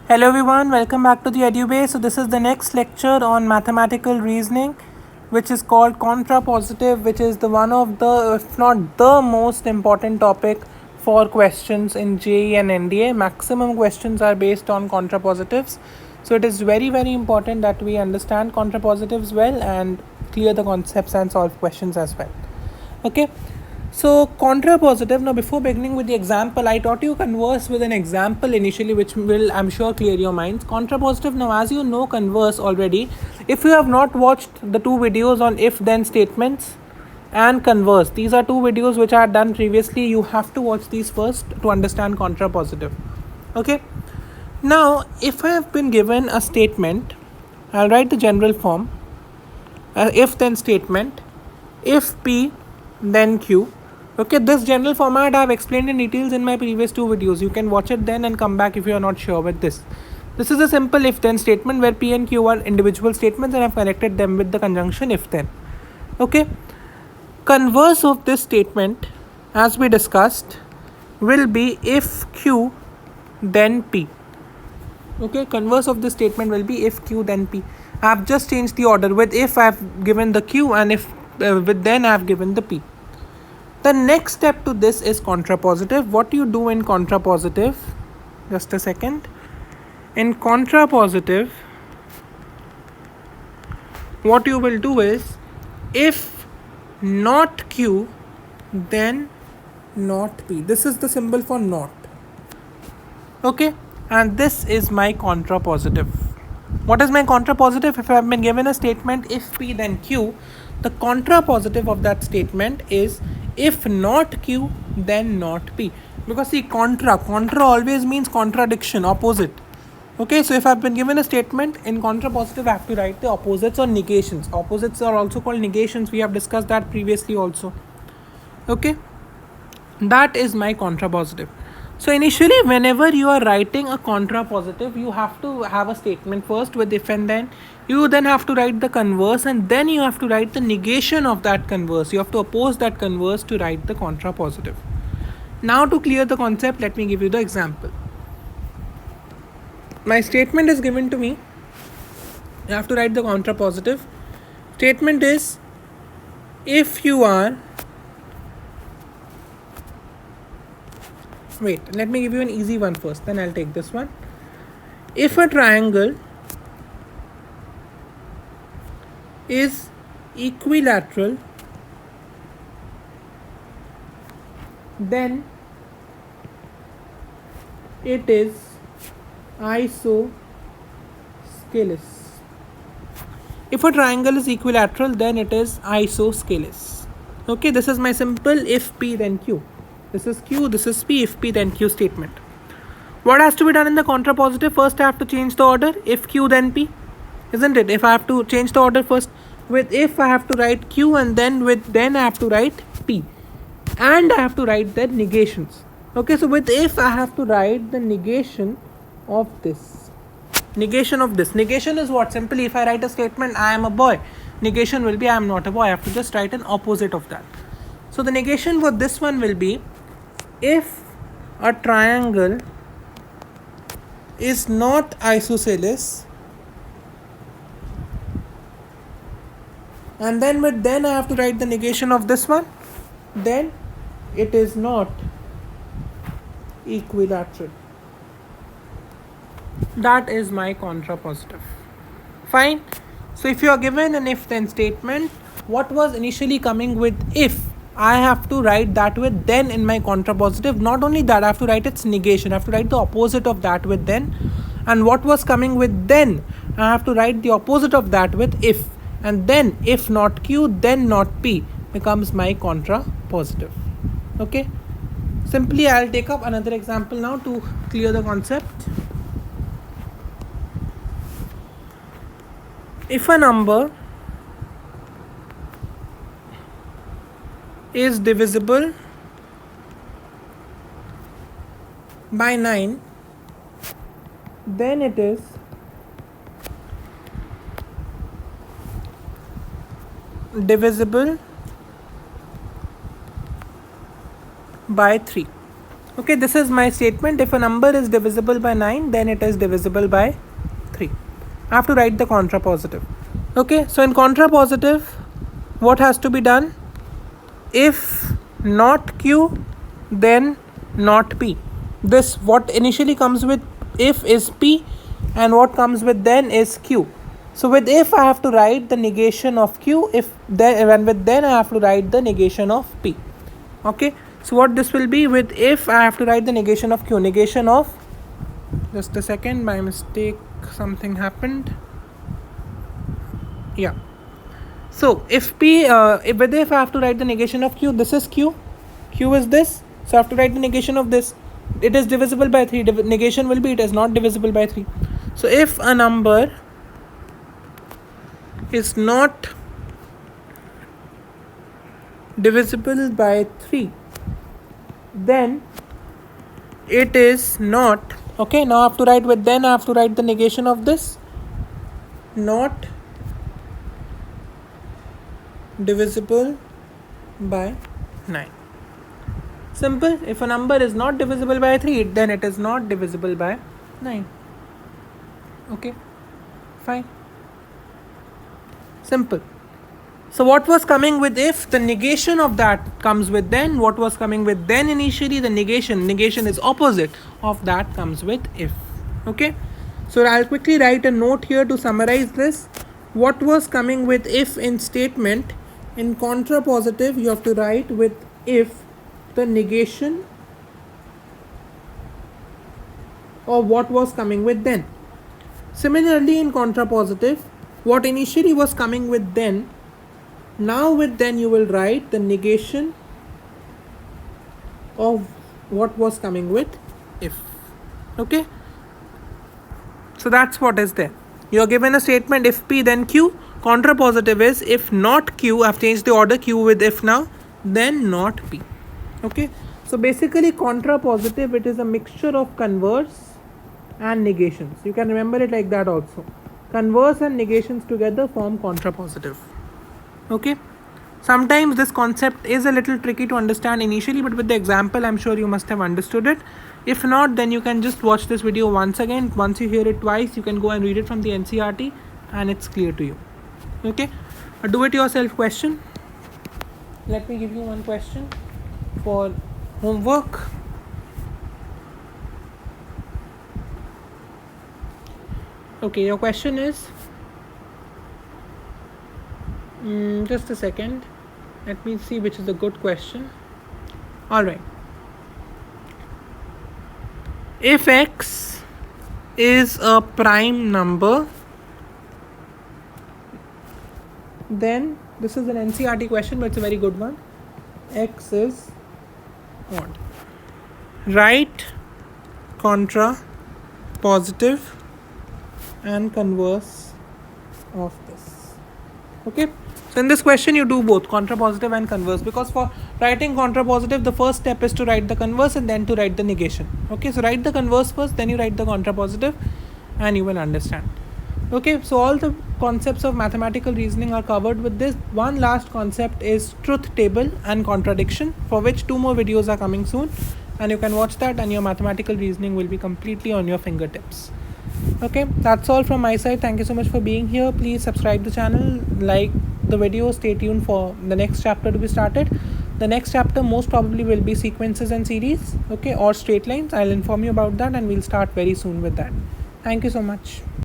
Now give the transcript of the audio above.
Hello everyone, welcome back to the EduBase. So this is the next lecture on mathematical reasoning, which is called contrapositive, which is the one of the, if not the most important topic for questions in JEE and NDA. Maximum questions are based on contrapositives. So it is very important that we understand contrapositives well and clear the concepts and solve questions as well. Okay. So contrapositive. Now, before beginning with the example, I taught you converse with an example initially, which will, I'm sure, clear your minds. Contrapositive. Now, as you know, converse already. If you have not watched the two videos on if-then statements and converse, these are two videos which I had done previously. You have to watch these first to understand contrapositive. Okay. Now, if I have been given a statement, I'll write the general form. If-then statement. If P, then Q. Okay, this general format I have explained in details in my previous two videos. You can watch it then and come back if you are not sure with this. This is a simple if-then statement where P and Q are individual statements and I have connected them with the conjunction if-then. Okay, converse of this statement, as we discussed, will be if Q, then P. Okay, converse of this statement will be if Q, then P. I have just changed the order. With if I have given the Q and if with then I have given the P. The next step to this is contrapositive. What you do in contrapositive, just a second. In contrapositive, what you will do is if not Q, then not P. This is the symbol for not. Okay, and this is my contrapositive. What is my contrapositive? If I have been given a statement if P then Q, the contrapositive of that statement is if not Q, then not P. Because see, contra always means contradiction, opposite. Okay, so if I've been given a statement in contrapositive, I have to write the opposites or negations. Opposites are also called negations. We have discussed that previously also. Okay, that is my contrapositive. So initially, whenever you are writing a contrapositive, you have to have a statement first with if and then. You then have to write the converse and then you have to write the negation of that converse. You have to oppose that converse to write the contrapositive. Now to clear the concept, let me give you the example. My statement is given to me. You have to write the contrapositive. Statement is if you are... Wait, let me give you an easy one first, then I'll take this one. If a triangle is equilateral, then it is isosceles. If a triangle is equilateral, then it is isosceles. Okay, this is my simple if P then Q. This is Q, this is P, if P then Q statement. What has to be done in the contrapositive? First I have to change the order, if Q then P. Isn't it? If I have to change the order first, with if I have to write Q and then with then I have to write P. And I have to write the negations. Okay, so with if I have to write the negation of this. Negation of this. Negation is what? Simply if I write a statement, I am a boy. Negation will be I am not a boy. I have to just write an opposite of that. So the negation for this one will be if a triangle is not isosceles, and then with then I have to write the negation of this one, then it is not equilateral. That is my contrapositive. Fine. So if you are given an if then statement, what was initially coming with if, I have to write that with then in my contrapositive. Not only that, I have to write its negation. I have to write the opposite of that with then. And what was coming with then, I have to write the opposite of that with if. And then if not Q, then not P becomes my contrapositive. Okay. Simply I'll take up another example now to clear the concept. If a number is divisible by 9, then it is divisible by 3. Okay, this is my statement. If a number is divisible by 9, then it is divisible by 3. I have to write the contrapositive. Okay, so in contrapositive, what has to be done? If not Q, then not P. This, what initially comes with if is P, and what comes with then is Q. So with if I have to write the negation of Q, if then, and with then I have to write the negation of P. Okay, so what this will be, with if I have to write the negation of Q, negation of, just a second, by mistake something happened. Yeah, so if P, if I have to write the negation of Q, this is Q, Q is this, so I have to write the negation of this. It is divisible by 3, negation will be it is not divisible by 3. So if a number is not divisible by 3, then it is not, okay, now I have to write, with then I have to write the negation of this, not divisible by 9. Simple. If a number is not divisible by 3, then it is not divisible by 9. Okay, fine, simple. So what was coming with if, the negation of that comes with then. What was coming with then initially, the negation is opposite of that comes with if. Okay, so I'll quickly write a note here to summarize this. What was coming with if in statement, in contrapositive you have to write with if the negation of what was coming with then. Similarly in contrapositive, what initially was coming with then, now with then you will write the negation of what was coming with if. Okay, so that's what is there. You are given a statement if P then Q. Contrapositive is if not Q, I've changed the order, Q with if now, then not P. Okay, so basically contrapositive, it is a mixture of converse and negations. You can remember it like that also. Converse and negations together form contrapositive. Okay, sometimes this concept is a little tricky to understand initially, but with the example I'm sure you must have understood it. If not, then you can just watch this video once again. Once you hear it twice, you can go and read it from the NCERT and it's clear to you. Okay, a do it yourself question. Let me give you one question for homework. Okay, your question is, just a second, let me see which is a good question. Alright, if x is a prime number, then this is an NCERT question, but it's a very good one. X is odd. Write contra positive and converse of this. Okay, so in this question you do both contrapositive and converse, because for writing contrapositive the first step is to write the converse and then to write the negation. Okay, so write the converse first, then you write the contrapositive and you will understand. Okay, so all the concepts of mathematical reasoning are covered with this. One last concept is truth table and contradiction, for which 2 more videos are coming soon, and you can watch that and your mathematical reasoning will be completely on your fingertips. Okay, that's all from my side. Thank you so much for being here. Please subscribe the channel, like the video, stay tuned for the next chapter to be started. The next chapter most probably will be sequences and series, okay, or straight lines. I'll inform you about that and we'll start very soon with that. Thank you so much.